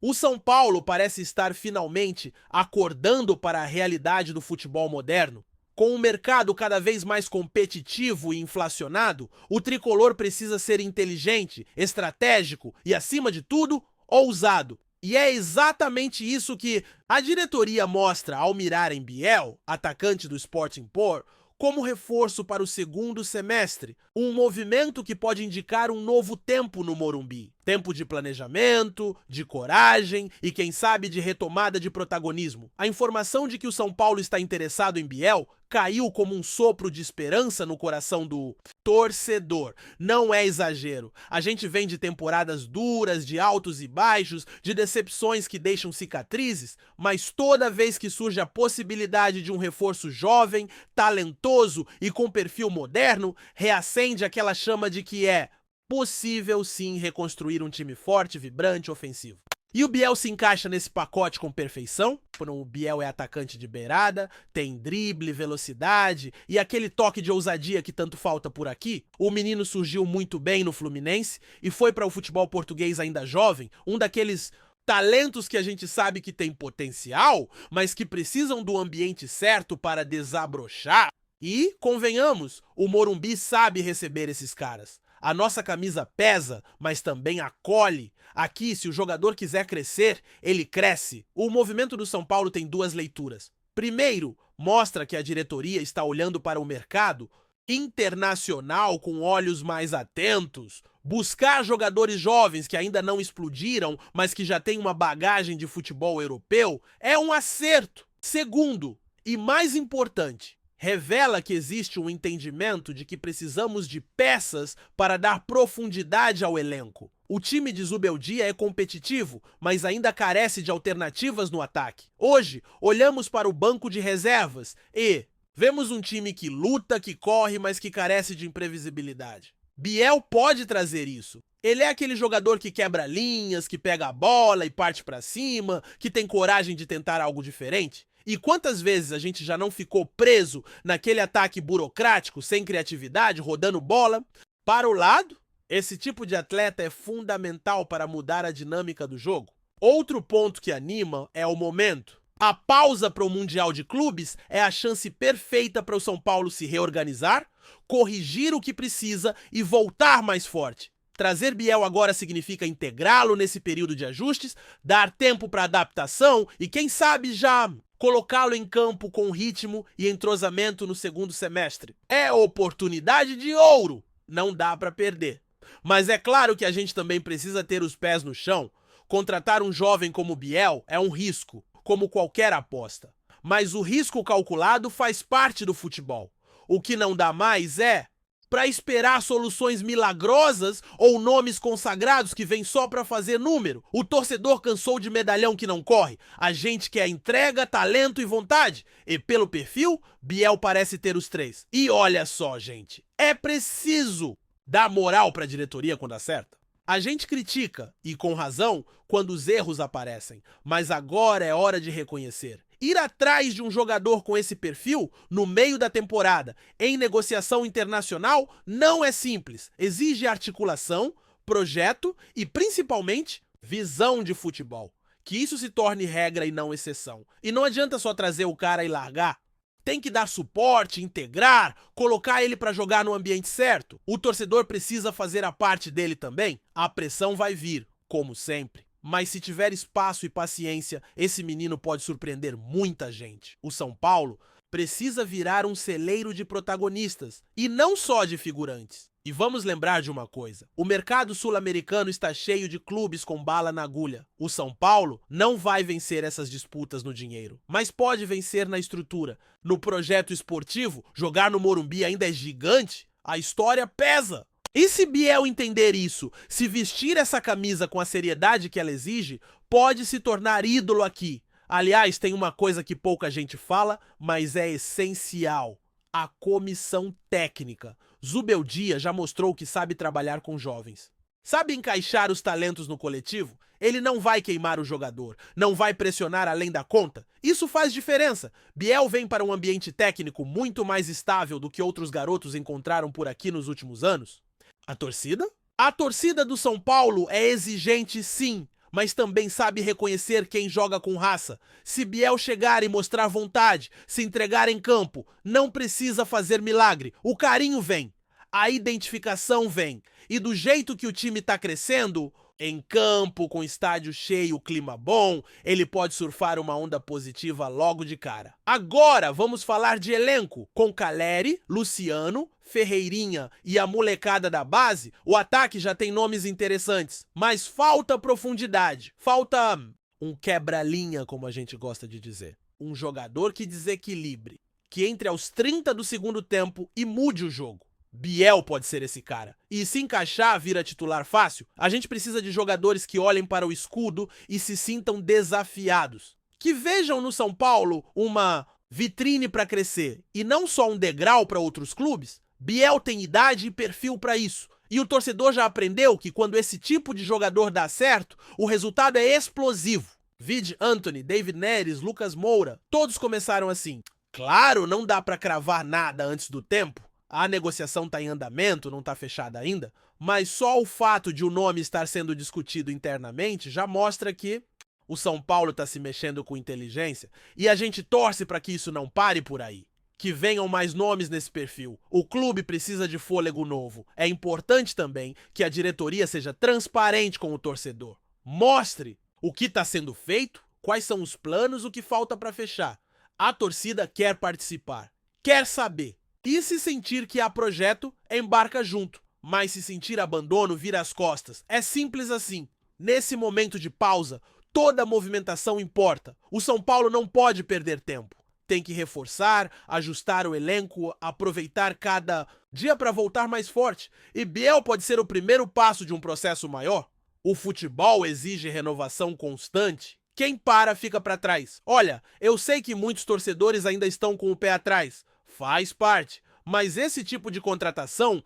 O São Paulo parece estar finalmente acordando para a realidade do futebol moderno. Com um mercado cada vez mais competitivo e inflacionado, o tricolor precisa ser inteligente, estratégico e, acima de tudo, ousado. E é exatamente isso que a diretoria mostra ao mirar em Biel, atacante do Sporting Por, como reforço para o segundo semestre, um movimento que pode indicar um novo tempo no Morumbi. Tempo de planejamento, de coragem e, quem sabe, de retomada de protagonismo. A informação de que o São Paulo está interessado em Biel caiu como um sopro de esperança no coração do torcedor. Não é exagero. A gente vem de temporadas duras, de altos e baixos, de decepções que deixam cicatrizes, mas toda vez que surge a possibilidade de um reforço jovem, talentoso e com perfil moderno, reacende aquela chama de que é possível sim reconstruir um time forte, vibrante, ofensivo. E o Biel se encaixa nesse pacote com perfeição. O Biel é atacante de beirada, tem drible, velocidade e aquele toque de ousadia que tanto falta por aqui. O menino surgiu muito bem no Fluminense e foi para o futebol português ainda jovem, um daqueles talentos que a gente sabe que tem potencial, mas que precisam do ambiente certo para desabrochar. E, convenhamos, o Morumbi sabe receber esses caras. A nossa camisa pesa, mas também acolhe. Aqui, se o jogador quiser crescer, ele cresce. O movimento do São Paulo tem duas leituras. Primeiro, mostra que a diretoria está olhando para o mercado internacional com olhos mais atentos. Buscar jogadores jovens que ainda não explodiram, mas que já têm uma bagagem de futebol europeu, é um acerto. Segundo, e mais importante, revela que existe um entendimento de que precisamos de peças para dar profundidade ao elenco. O time de Zubeldia é competitivo, mas ainda carece de alternativas no ataque. Hoje, olhamos para o banco de reservas e vemos um time que luta, que corre, mas que carece de imprevisibilidade. Biel pode trazer isso. Ele é aquele jogador que quebra linhas, que pega a bola e parte para cima, que tem coragem de tentar algo diferente. E quantas vezes a gente já não ficou preso naquele ataque burocrático, sem criatividade, rodando bola? Para o lado, esse tipo de atleta é fundamental para mudar a dinâmica do jogo. Outro ponto que anima é o momento. A pausa para o Mundial de Clubes é a chance perfeita para o São Paulo se reorganizar, corrigir o que precisa e voltar mais forte. Trazer Biel agora significa integrá-lo nesse período de ajustes, dar tempo para adaptação e, quem sabe, já colocá-lo em campo com ritmo e entrosamento no segundo semestre. É oportunidade de ouro, não dá para perder. Mas é claro que a gente também precisa ter os pés no chão. Contratar um jovem como Biel é um risco, como qualquer aposta. Mas o risco calculado faz parte do futebol. O que não dá mais é para esperar soluções milagrosas ou nomes consagrados que vêm só para fazer número. O torcedor cansou de medalhão que não corre. A gente quer entrega, talento e vontade. E pelo perfil, Biel parece ter os três. E olha só, gente, é preciso dar moral para a diretoria quando acerta. A gente critica, e com razão, quando os erros aparecem, mas agora é hora de reconhecer. Ir atrás de um jogador com esse perfil, no meio da temporada, em negociação internacional, não é simples. Exige articulação, projeto e, principalmente, visão de futebol. Que isso se torne regra e não exceção. E não adianta só trazer o cara e largar. Tem que dar suporte, integrar, colocar ele para jogar no ambiente certo. O torcedor precisa fazer a parte dele também. A pressão vai vir, como sempre. Mas se tiver espaço e paciência, esse menino pode surpreender muita gente. O São Paulo precisa virar um celeiro de protagonistas, e não só de figurantes. E vamos lembrar de uma coisa: o mercado sul-americano está cheio de clubes com bala na agulha. O São Paulo não vai vencer essas disputas no dinheiro, mas pode vencer na estrutura. No projeto esportivo, jogar no Morumbi ainda é gigante, a história pesa. E se Biel entender isso, se vestir essa camisa com a seriedade que ela exige, pode se tornar ídolo aqui. Aliás, tem uma coisa que pouca gente fala, mas é essencial: a comissão técnica. Zubeldia já mostrou que sabe trabalhar com jovens. Sabe encaixar os talentos no coletivo? Ele não vai queimar o jogador, não vai pressionar além da conta. Isso faz diferença. Biel vem para um ambiente técnico muito mais estável do que outros garotos encontraram por aqui nos últimos anos. A torcida? A torcida do São Paulo é exigente, sim, mas também sabe reconhecer quem joga com raça. Se Biel chegar e mostrar vontade, se entregar em campo, não precisa fazer milagre. O carinho vem, a identificação vem. E do jeito que o time tá crescendo, em campo, com estádio cheio, clima bom, ele pode surfar uma onda positiva logo de cara. Agora vamos falar de elenco. Com Caleri, Luciano, Ferreirinha e a molecada da base, o ataque já tem nomes interessantes, mas falta profundidade, falta um quebra-linha, como a gente gosta de dizer. Um jogador que desequilibre, que entre aos 30 do segundo tempo e mude o jogo. Biel pode ser esse cara. E se encaixar, vira titular fácil. A gente precisa de jogadores que olhem para o escudo e se sintam desafiados. Que vejam no São Paulo uma vitrine para crescer e não só um degrau para outros clubes. Biel tem idade e perfil para isso. E o torcedor já aprendeu que quando esse tipo de jogador dá certo, o resultado é explosivo. Vide Antony, David Neres, Lucas Moura, todos começaram assim. Claro, não dá para cravar nada antes do tempo. A negociação está em andamento, não está fechada ainda, mas só o fato de o nome estar sendo discutido internamente já mostra que o São Paulo está se mexendo com inteligência e a gente torce para que isso não pare por aí. Que venham mais nomes nesse perfil. O clube precisa de fôlego novo. É importante também que a diretoria seja transparente com o torcedor. Mostre o que está sendo feito, quais são os planos, o que falta para fechar. A torcida quer participar, quer saber. E se sentir que há projeto, embarca junto. Mas se sentir abandono, vira as costas. É simples assim. Nesse momento de pausa, toda movimentação importa. O São Paulo não pode perder tempo. Tem que reforçar, ajustar o elenco, aproveitar cada dia para voltar mais forte. E Biel pode ser o primeiro passo de um processo maior. O futebol exige renovação constante. Quem para, fica para trás. Olha, eu sei que muitos torcedores ainda estão com o pé atrás. Faz parte, mas esse tipo de contratação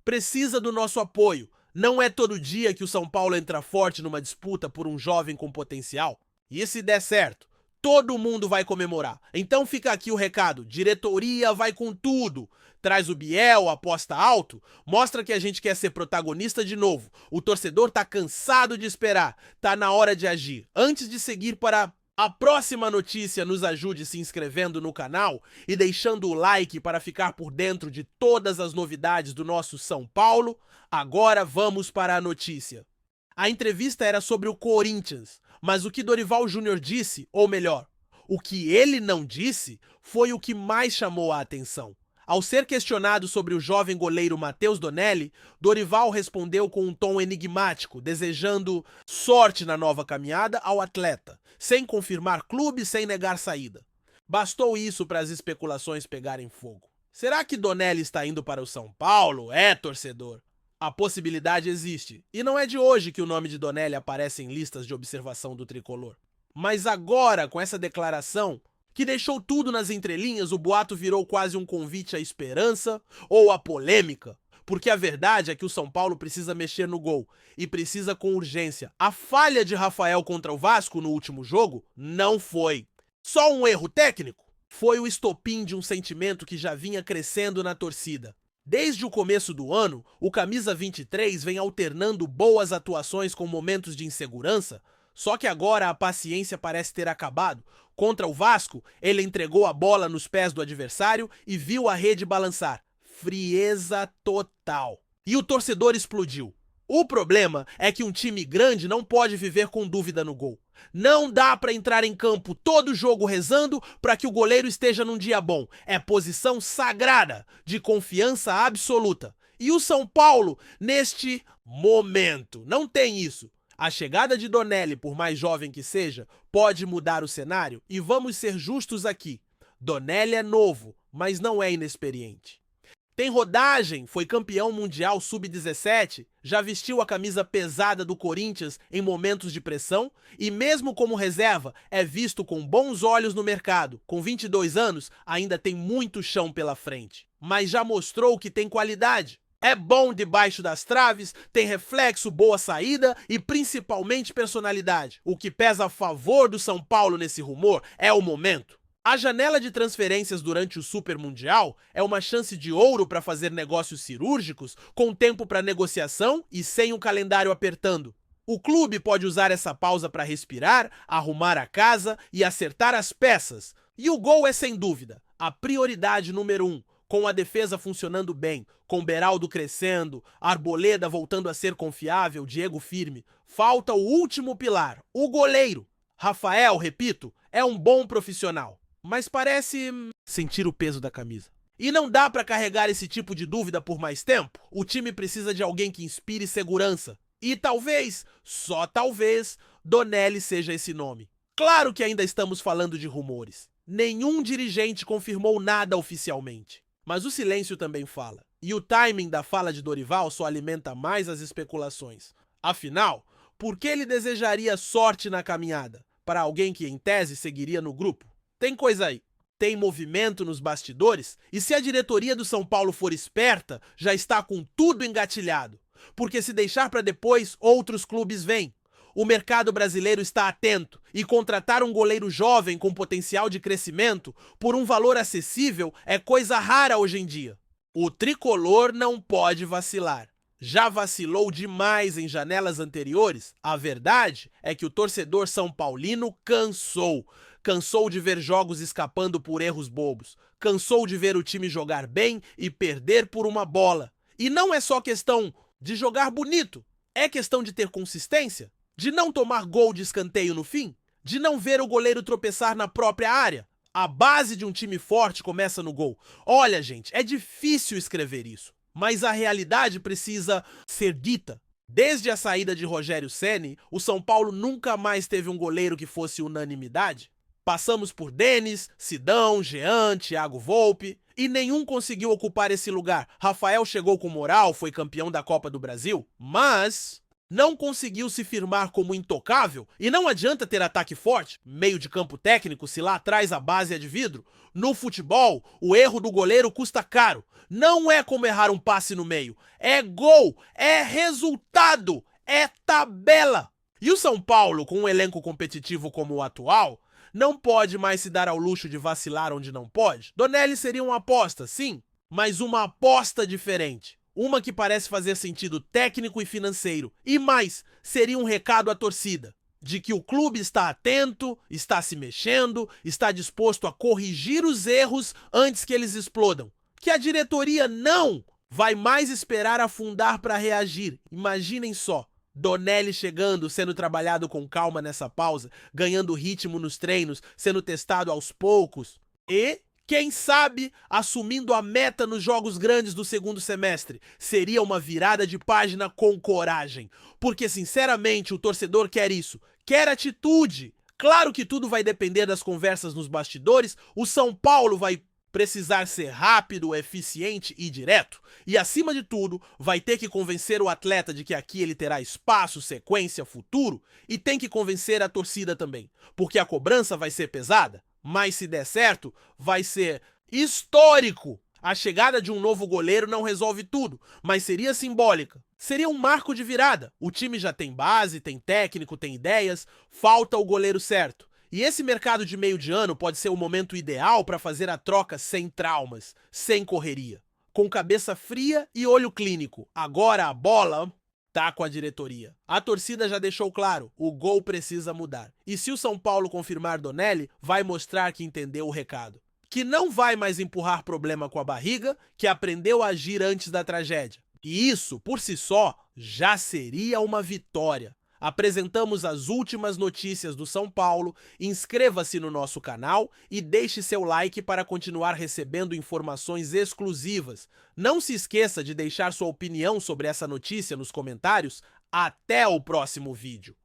precisa do nosso apoio. Não é todo dia que o São Paulo entra forte numa disputa por um jovem com potencial. E se der certo, todo mundo vai comemorar. Então fica aqui o recado, diretoria vai com tudo. Traz o Biel, aposta alto, mostra que a gente quer ser protagonista de novo. O torcedor tá cansado de esperar, tá na hora de agir. Antes de seguir para a próxima notícia, nos ajude se inscrevendo no canal e deixando o like para ficar por dentro de todas as novidades do nosso São Paulo. Agora vamos para a notícia. A entrevista era sobre o Corinthians, mas o que Dorival Júnior disse, ou melhor, o que ele não disse, foi o que mais chamou a atenção. Ao ser questionado sobre o jovem goleiro Matheus Donelli, Dorival respondeu com um tom enigmático, desejando sorte na nova caminhada ao atleta, sem confirmar clube, sem negar saída. Bastou isso para as especulações pegarem fogo. Será que Donelli está indo para o São Paulo? É, torcedor. A possibilidade existe, e não é de hoje que o nome de Donelli aparece em listas de observação do tricolor. Mas agora, com essa declaração, que deixou tudo nas entrelinhas, o boato virou quase um convite à esperança ou à polêmica. Porque a verdade é que o São Paulo precisa mexer no gol, e precisa com urgência. A falha de Rafael contra o Vasco no último jogo não foi só um erro técnico, foi o estopim de um sentimento que já vinha crescendo na torcida. Desde o começo do ano, o camisa 23 vem alternando boas atuações com momentos de insegurança, só que agora a paciência parece ter acabado. Contra o Vasco, ele entregou a bola nos pés do adversário e viu a rede balançar. Frieza total. E o torcedor explodiu. O problema é que um time grande não pode viver com dúvida no gol. Não dá para entrar em campo todo jogo rezando para que o goleiro esteja num dia bom. É posição sagrada, de confiança absoluta. E o São Paulo, neste momento, não tem isso. A chegada de Donelli, por mais jovem que seja, pode mudar o cenário, e vamos ser justos aqui. Donelli é novo, mas não é inexperiente. Tem rodagem, foi campeão mundial sub-17, já vestiu a camisa pesada do Corinthians em momentos de pressão e mesmo como reserva é visto com bons olhos no mercado. Com 22 anos, ainda tem muito chão pela frente, mas já mostrou que tem qualidade. É bom debaixo das traves, tem reflexo, boa saída e principalmente personalidade. O que pesa a favor do São Paulo nesse rumor é o momento. A janela de transferências durante o Super Mundial é uma chance de ouro para fazer negócios cirúrgicos, com tempo para negociação e sem o calendário apertando. O clube pode usar essa pausa para respirar, arrumar a casa e acertar as peças. E o gol é, sem dúvida, a prioridade número 1, com a defesa funcionando bem, com Beraldo crescendo, Arboleda voltando a ser confiável, Diego firme. Falta o último pilar, o goleiro. Rafael, repito, é um bom profissional, mas parece sentir o peso da camisa. E não dá para carregar esse tipo de dúvida por mais tempo. O time precisa de alguém que inspire segurança. E talvez, só talvez, Donelli seja esse nome. Claro que ainda estamos falando de rumores. Nenhum dirigente confirmou nada oficialmente. Mas o silêncio também fala. E o timing da fala de Dorival só alimenta mais as especulações. Afinal, por que ele desejaria sorte na caminhada? Para alguém que, em tese, seguiria no grupo? Tem coisa aí. Tem movimento nos bastidores? E se a diretoria do São Paulo for esperta, já está com tudo engatilhado. Porque se deixar para depois, outros clubes vêm. O mercado brasileiro está atento e contratar um goleiro jovem com potencial de crescimento por um valor acessível é coisa rara hoje em dia. O tricolor não pode vacilar. Já vacilou demais em janelas anteriores? A verdade é que o torcedor são paulino cansou. Cansou de ver jogos escapando por erros bobos. Cansou de ver o time jogar bem e perder por uma bola. E não é só questão de jogar bonito, é questão de ter consistência, de não tomar gol de escanteio no fim, de não ver o goleiro tropeçar na própria área. A base de um time forte começa no gol. Olha, gente, é difícil escrever isso, mas a realidade precisa ser dita. Desde a saída de Rogério Ceni, o São Paulo nunca mais teve um goleiro que fosse unanimidade. Passamos por Denis, Sidão, Jean, Thiago Volpi e nenhum conseguiu ocupar esse lugar. Rafael chegou com moral, foi campeão da Copa do Brasil, mas não conseguiu se firmar como intocável. E não adianta ter ataque forte, meio de campo técnico, se lá atrás a base é de vidro. No futebol, o erro do goleiro custa caro. Não é como errar um passe no meio. É gol, é resultado, é tabela. E o São Paulo, com um elenco competitivo como o atual, não pode mais se dar ao luxo de vacilar onde não pode. Donelli seria uma aposta, sim, mas uma aposta diferente. Uma que parece fazer sentido técnico e financeiro. E mais, seria um recado à torcida, de que o clube está atento, está se mexendo, está disposto a corrigir os erros antes que eles explodam. Que a diretoria não vai mais esperar afundar para reagir. Imaginem só. Donelli chegando, sendo trabalhado com calma nessa pausa, ganhando ritmo nos treinos, sendo testado aos poucos e, quem sabe, assumindo a meta nos jogos grandes do segundo semestre. Seria uma virada de página com coragem, porque sinceramente o torcedor quer isso, quer atitude. Claro que tudo vai depender das conversas nos bastidores, o São Paulo vai precisar ser rápido, eficiente e direto. E, acima de tudo, vai ter que convencer o atleta de que aqui ele terá espaço, sequência, futuro. E tem que convencer a torcida também. Porque a cobrança vai ser pesada, mas se der certo, vai ser histórico. A chegada de um novo goleiro não resolve tudo, mas seria simbólica. Seria um marco de virada. O time já tem base, tem técnico, tem ideias, falta o goleiro certo. E esse mercado de meio de ano pode ser o momento ideal para fazer a troca sem traumas, sem correria. Com cabeça fria e olho clínico. Agora a bola tá com a diretoria. A torcida já deixou claro, o gol precisa mudar. E se o São Paulo confirmar Donelli, vai mostrar que entendeu o recado. Que não vai mais empurrar problema com a barriga, que aprendeu a agir antes da tragédia. E isso, por si só, já seria uma vitória. Apresentamos as últimas notícias do São Paulo, inscreva-se no nosso canal e deixe seu like para continuar recebendo informações exclusivas. Não se esqueça de deixar sua opinião sobre essa notícia nos comentários. Até o próximo vídeo.